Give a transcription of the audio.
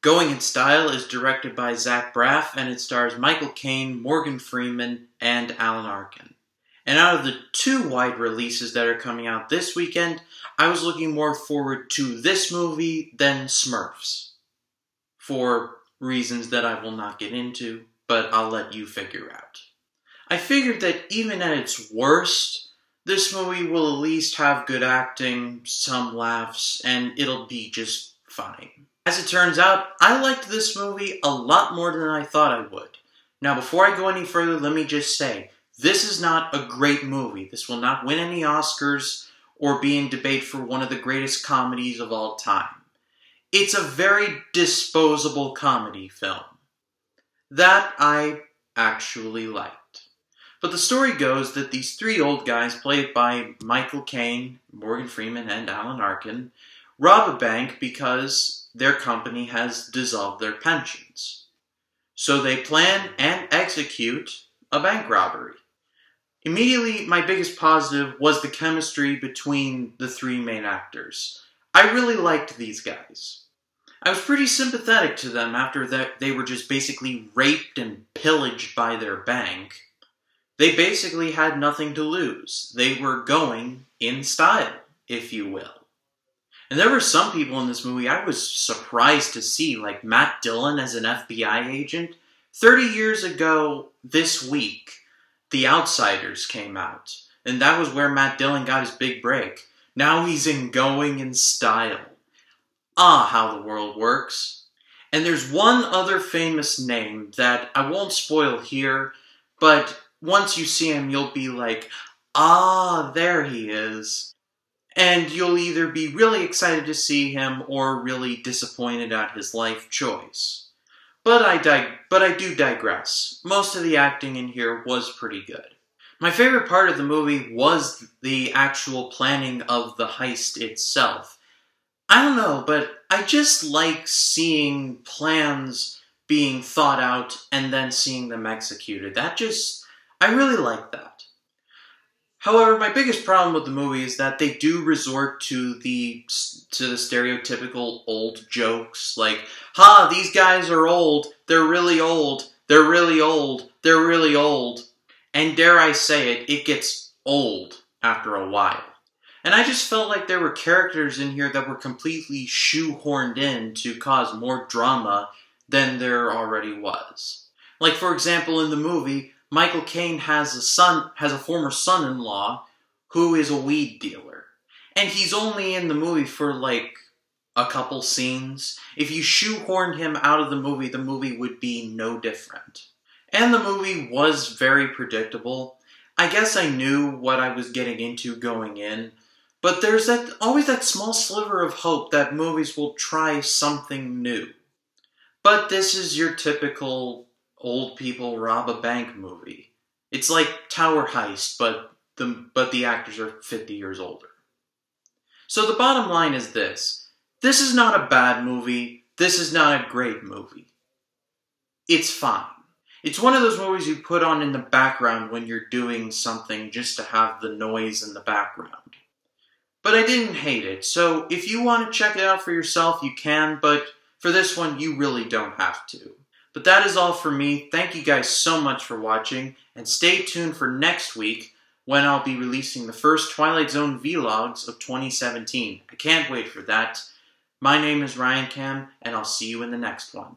Going in Style is directed by Zach Braff, and it stars Michael Caine, Morgan Freeman, and Alan Arkin. And out of the two wide releases that are coming out this weekend, I was looking more forward to this movie than Smurfs. For reasons that I will not get into, but I'll let you figure out. I figured that even at its worst, this movie will at least have good acting, some laughs, and it'll be just fine. As it turns out, I liked this movie a lot more than I thought I would. Now, before I go any further, let me just say, this is not a great movie. This will not win any Oscars or be in debate for one of the greatest comedies of all time. It's a very disposable comedy film. That I actually liked. But the story goes that these three old guys, played by Michael Caine, Morgan Freeman, and Alan Arkin, rob a bank because their company has dissolved their pensions. So they plan and execute a bank robbery. Immediately, my biggest positive was the chemistry between the three main actors. I really liked these guys. I was pretty sympathetic to them after that they were just basically raped and pillaged by their bank. They basically had nothing to lose. They were going in style, if you will. And there were some people in this movie I was surprised to see, like Matt Dillon as an FBI agent. 30 years ago this week, The Outsiders came out, and that was where Matt Dillon got his big break. Now he's in Going in Style. Ah, how the world works. And there's one other famous name that I won't spoil here, but once you see him, you'll be like, ah, there he is. And you'll either be really excited to see him or really disappointed at his life choice. But I do digress. Most of the acting in here was pretty good. My favorite part of the movie was the actual planning of the heist itself. I don't know, but I just like seeing plans being thought out and then seeing them executed. I really like that. However, my biggest problem with the movie is that they do resort to the stereotypical old jokes, like, ha, these guys are old, they're really old, they're really old, they're really old. And dare I say it, it gets old after a while. And I just felt like there were characters in here that were completely shoehorned in to cause more drama than there already was. Like, for example, in the movie, Michael Caine has a former son-in-law who is a weed dealer. And he's only in the movie for, like, a couple scenes. If you shoehorned him out of the movie would be no different. And the movie was very predictable. I guess I knew what I was getting into going in, but there's always that small sliver of hope that movies will try something new. But this is your typical old people rob a bank movie. It's like Tower Heist, but the actors are 50 years older. So the bottom line is this. This is not a bad movie. This is not a great movie. It's fine. It's one of those movies you put on in the background when you're doing something just to have the noise in the background. But I didn't hate it, so if you want to check it out for yourself, you can, but for this one, you really don't have to. But that is all for me. Thank you guys so much for watching, and stay tuned for next week when I'll be releasing the first Twilight Zone vlogs of 2017. I can't wait for that. My name is Ryan Cam, and I'll see you in the next one.